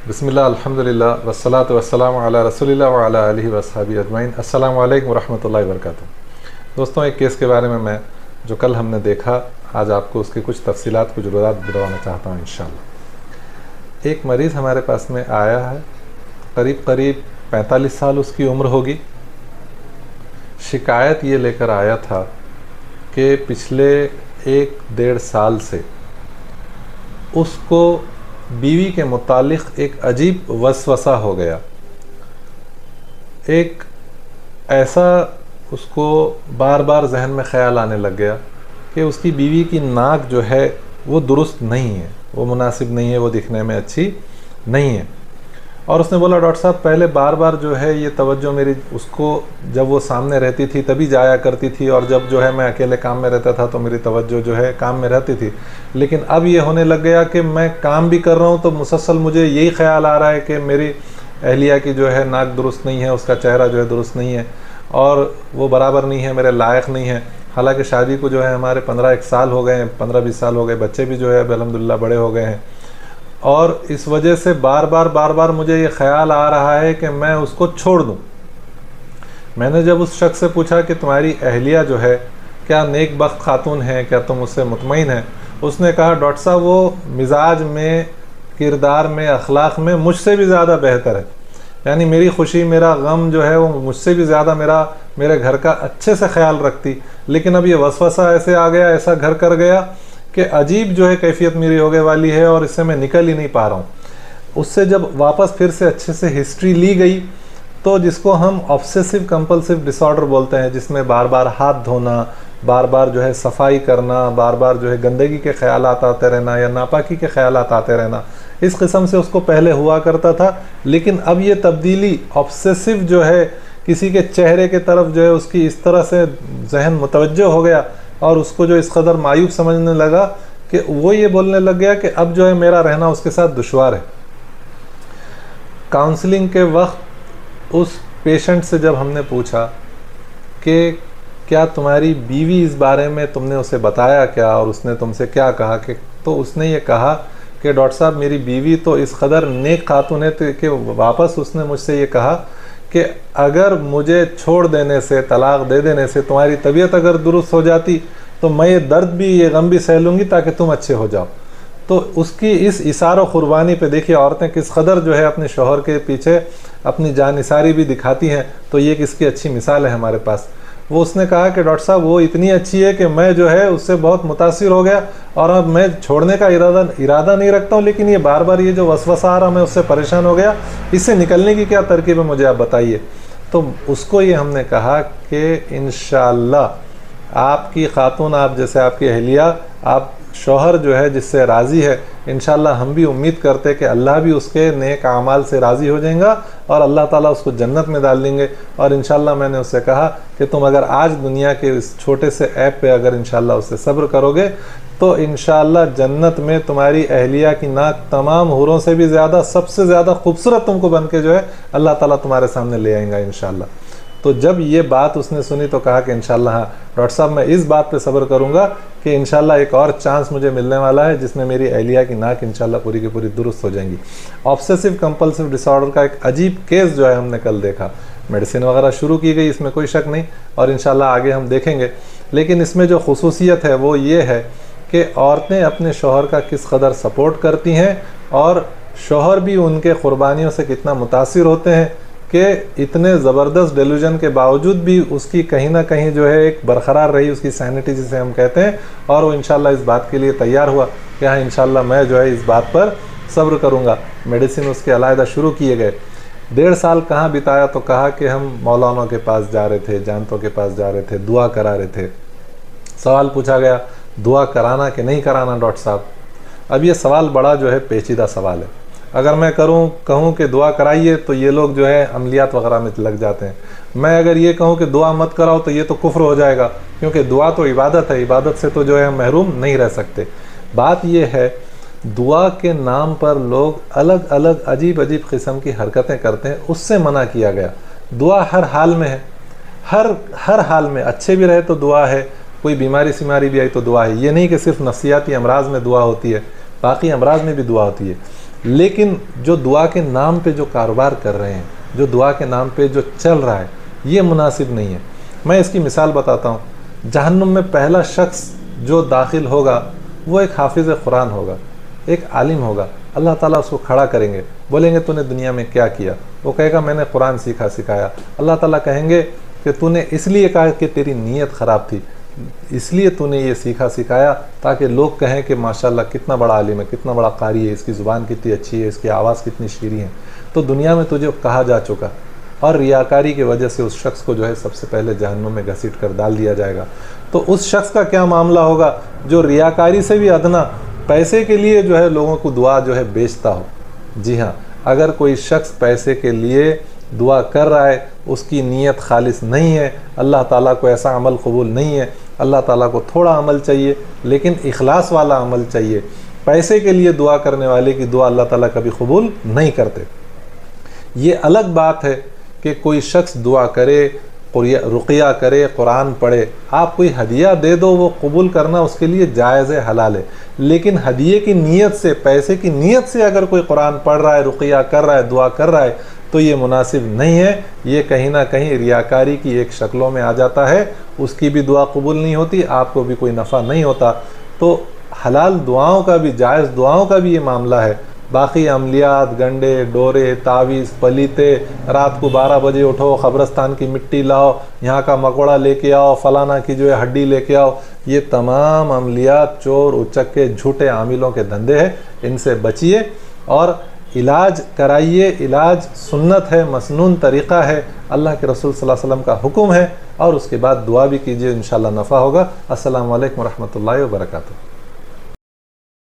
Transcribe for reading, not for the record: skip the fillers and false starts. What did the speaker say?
بسم اللہ الحمدللہ والصلاۃ والسلام علی رسول اللہ وعلی آلہ وصحبہ اجمعین۔ السلام علیکم ورحمۃ اللہ وبرکاتہ۔ دوستوں، ایک کیس کے بارے میں جو کل ہم نے دیکھا، آج آپ کو اس کی کچھ تفصیلات کچھ وضاحت بتانا چاہتا ہوں انشاءاللہ۔ ایک مریض ہمارے پاس میں آیا ہے، قریب 45 سال اس کی عمر ہوگی۔ شکایت یہ لے کر آیا تھا کہ پچھلے 1-1.5 سال سے اس کو بیوی کے متعلق ایک عجیب وسوسہ ہو گیا۔ ایک ایسا اس کو بار بار ذہن میں خیال آنے لگ گیا کہ اس کی بیوی کی ناک جو ہے وہ درست نہیں ہے، وہ مناسب نہیں ہے، وہ دکھنے میں اچھی نہیں ہے۔ اور اس نے بولا ڈاکٹر صاحب پہلے بار بار جو ہے یہ توجہ میری اس کو جب وہ سامنے رہتی تھی تبھی جایا کرتی تھی، اور جب جو ہے میں اکیلے کام میں رہتا تھا تو میری توجہ جو ہے کام میں رہتی تھی، لیکن اب یہ ہونے لگ گیا کہ میں کام بھی کر رہا ہوں تو مسلسل مجھے یہی خیال آ رہا ہے کہ میری اہلیہ کی جو ہے ناک درست نہیں ہے، اس کا چہرہ جو ہے درست نہیں ہے، اور وہ برابر نہیں ہے، میرے لائق نہیں ہے۔ حالانکہ شادی کو جو ہے ہمارے 15-1 سال ہو گئے ہیں، 15-20 سال ہو گئے، بچے بھی جو ہے الحمدللہ بڑے ہو گئے ہیں، اور اس وجہ سے بار بار مجھے یہ خیال آ رہا ہے کہ میں اس کو چھوڑ دوں۔ میں نے جب اس شخص سے پوچھا کہ تمہاری اہلیہ جو ہے کیا نیک بخت خاتون ہے، کیا تم اس سے مطمئن ہیں؟ اس نے کہا ڈاکٹر صاحب وہ مزاج میں، کردار میں، اخلاق میں مجھ سے بھی زیادہ بہتر ہے، یعنی میری خوشی میرا غم جو ہے وہ مجھ سے بھی زیادہ میرے گھر کا اچھے سے خیال رکھتی، لیکن اب یہ وسوسہ ایسے آ گیا، ایسا گھر کر گیا کہ عجیب جو ہے کیفیت میری ہوگے والی ہے، اور اس سے میں نکل ہی نہیں پا رہا ہوں۔ اس سے جب واپس پھر سے اچھے سے ہسٹری لی گئی تو جس کو ہم آبسیسو کمپلسو ڈس آرڈر بولتے ہیں، جس میں بار بار ہاتھ دھونا، بار بار جو ہے صفائی کرنا، بار بار جو ہے گندگی کے خیالات آتے رہنا یا ناپاکی کے خیالات آتے رہنا، اس قسم سے اس کو پہلے ہوا کرتا تھا، لیکن اب یہ تبدیلی آبسیسو جو ہے کسی کے چہرے کے طرف جو ہے اس کی اس طرح سے ذہن متوجہ ہو گیا، اور اس کو جو اس قدر معیوب سمجھنے لگا کہ وہ یہ بولنے لگ گیا کہ اب جو ہے میرا رہنا اس کے ساتھ دشوار ہے۔ کاؤنسلنگ کے وقت اس پیشنٹ سے جب ہم نے پوچھا کہ کیا تمہاری بیوی اس بارے میں تم نے اسے بتایا کیا، اور اس نے تم سے کیا کہا، تو اس نے یہ کہا کہ ڈاکٹر صاحب میری بیوی تو اس قدر نیک خاتون ہے کہ واپس اس نے مجھ سے یہ کہا کہ اگر مجھے چھوڑ دینے سے، طلاق دے دینے سے تمہاری طبیعت اگر درست ہو جاتی تو میں یہ درد بھی، یہ غم بھی سہ لوں گی تاکہ تم اچھے ہو جاؤ۔ تو اس کی اس اثار و قربانی پہ دیکھیے عورتیں کس قدر جو ہے اپنے شوہر کے پیچھے اپنی جان نثاری بھی دکھاتی ہیں، تو یہ کس کی اچھی مثال ہے ہمارے پاس۔ وہ اس نے کہا کہ ڈاکٹر صاحب وہ اتنی اچھی ہے کہ میں جو ہے اس سے بہت متاثر ہو گیا، اور اب میں چھوڑنے کا ارادہ نہیں رکھتا ہوں، لیکن یہ بار بار یہ جو وسوسہ آ رہا میں اس سے پریشان ہو گیا، اس سے نکلنے کی کیا ترکیب ہے مجھے آپ بتائیے۔ تو اس کو یہ ہم نے کہا کہ انشاءاللہ آپ کی خاتون، آپ جیسے آپ کی اہلیہ، آپ شوہر جو ہے جس سے راضی ہے، انشاءاللہ ہم بھی امید کرتے کہ اللہ بھی اس کے نیک اعمال سے راضی ہو جائیں گا، اور اللہ تعالیٰ اس کو جنت میں ڈال دیں گے۔ اور انشاءاللہ میں نے اس سے کہا کہ تم اگر آج دنیا کے اس چھوٹے سے ایپ پہ اگر انشاءاللہ اس سے صبر کرو گے تو انشاءاللہ جنت میں تمہاری اہلیہ کی ناک تمام حوروں سے بھی زیادہ، سب سے زیادہ خوبصورت تم کو بن کے جو ہے اللہ تعالیٰ تمہارے سامنے لے آئیں گا انشاءاللہ۔ تو جب یہ بات اس نے سنی تو کہا کہ انشاءاللہ ہاں ڈاکٹر صاحب میں اس بات پہ صبر کروں گا کہ انشاءاللہ ایک اور چانس مجھے ملنے والا ہے جس میں میری اہلیہ کی ناک انشاءاللہ پوری کی پوری درست ہو جائیں گی۔ آبسیسو کمپلسو ڈس آرڈر کا ایک عجیب کیس جو ہے ہم نے کل دیکھا، میڈیسن وغیرہ شروع کی گئی، اس میں کوئی شک نہیں، اور انشاءاللہ آگے ہم دیکھیں گے، لیکن اس میں جو خصوصیت ہے وہ یہ ہے کہ عورتیں اپنے شوہر کا کس قدر سپورٹ کرتی ہیں، اور شوہر بھی ان کے قربانیوں سے کتنا متاثر ہوتے ہیں کہ اتنے زبردست ڈیلوژن کے باوجود بھی اس کی کہیں نہ کہیں جو ہے ایک برقرار رہی اس کی سینٹی جسے ہم کہتے ہیں، اور وہ انشاءاللہ اس بات کے لیے تیار ہوا کہ ہاں انشاءاللہ میں جو ہے اس بات پر صبر کروں گا۔ میڈیسن اس کے علیحدہ شروع کیے گئے۔ 1.5 سال کہاں بتایا تو کہا کہ ہم مولانا کے پاس جا رہے تھے، جانتوں کے پاس جا رہے تھے، دعا کرا رہے تھے۔ سوال پوچھا گیا دعا کرانا کہ نہیں کرانا ڈاکٹر صاحب؟ اب یہ سوال بڑا جو ہے پیچیدہ سوال ہے۔ اگر میں کہوں کہ دعا کرائیے تو یہ لوگ جو ہے عملیات وغیرہ میں لگ جاتے ہیں، میں اگر یہ کہوں کہ دعا مت کراؤ تو یہ تو کفر ہو جائے گا، کیونکہ دعا تو عبادت ہے، عبادت سے تو جو ہے ہم محروم نہیں رہ سکتے۔ بات یہ ہے دعا کے نام پر لوگ الگ الگ عجیب قسم کی حرکتیں کرتے ہیں، اس سے منع کیا گیا۔ دعا ہر حال میں ہے، ہر حال میں، اچھے بھی رہے تو دعا ہے، کوئی بیماری سیماری بھی آئی تو دعا ہے۔ یہ نہیں کہ صرف نفسیاتی امراض میں دعا ہوتی ہے، باقی امراض میں بھی دعا ہوتی ہے۔ لیکن جو دعا کے نام پہ جو کاروبار کر رہے ہیں، جو دعا کے نام پہ جو چل رہا ہے، یہ مناسب نہیں ہے۔ میں اس کی مثال بتاتا ہوں۔ جہنم میں پہلا شخص جو داخل ہوگا وہ ایک حافظ قرآن ہوگا، ایک عالم ہوگا۔ اللہ تعالیٰ اس کو کھڑا کریں گے، بولیں گے تو نے دنیا میں کیا کیا؟ وہ کہے گا میں نے قرآن سیکھا سکھایا۔ اللہ تعالیٰ کہیں گے کہ تو نے اس لیے کہا کہ تیری نیت خراب تھی، اس لیے تو نے یہ سیکھا سکھایا تاکہ لوگ کہیں کہ ماشاءاللہ کتنا بڑا عالم ہے، کتنا بڑا قاری ہے، اس کی زبان کتنی اچھی ہے، اس کی آواز کتنی شیریں ہے۔ تو دنیا میں تجھے کہا جا چکا، اور ریاکاری کی وجہ سے اس شخص کو جو ہے سب سے پہلے جہنم میں گھسیٹ کر ڈال دیا جائے گا۔ تو اس شخص کا کیا معاملہ ہوگا جو ریاکاری سے بھی ادنا پیسے کے لیے جو ہے لوگوں کو دعا جو ہے بیچتا ہو؟ جی ہاں، اگر کوئی شخص پیسے کے لیے دعا کر رہا ہے، اس کی نیت خالص نہیں ہے، اللہ تعالیٰ کو ایسا عمل قبول نہیں ہے۔ اللہ تعالیٰ کو تھوڑا عمل چاہیے لیکن اخلاص والا عمل چاہیے۔ پیسے کے لیے دعا کرنے والے کی دعا اللہ تعالیٰ کبھی قبول نہیں کرتے۔ یہ الگ بات ہے کہ کوئی شخص دعا کرے، رقیہ کرے، قرآن پڑھے، آپ کوئی ہدیہ دے دو، وہ قبول کرنا اس کے لیے جائز ہے، حلال ہے۔ لیکن ہدیے کی نیت سے، پیسے کی نیت سے اگر کوئی قرآن پڑھ رہا ہے، رقیہ کر رہا ہے، دعا کر رہا ہے، تو یہ مناسب نہیں ہے۔ یہ کہیں نہ کہیں ریاکاری کی ایک شکلوں میں آ جاتا ہے، اس کی بھی دعا قبول نہیں ہوتی، آپ کو بھی کوئی نفع نہیں ہوتا۔ تو حلال دعاؤں کا بھی، جائز دعاؤں کا بھی یہ معاملہ ہے۔ باقی عملیات، گنڈے، ڈورے، تعویذ، پلیتے، رات کو 12 بجے اٹھو، قبرستان کی مٹی لاؤ، یہاں کا مکوڑا لے کے آؤ، فلانا کی جو ہے ہڈی لے کے آؤ، یہ تمام عملیات چور اچکے جھوٹے عاملوں کے دھندے ہیں۔ ان سے بچیے اور علاج کرائیے۔ علاج سنت ہے، مسنون طریقہ ہے، اللہ کے رسول صلی اللہ علیہ وسلم کا حکم ہے، اور اس کے بعد دعا بھی کیجیے، انشاءاللہ نفع ہوگا۔ السلام علیکم ورحمۃ اللہ وبرکاتہ۔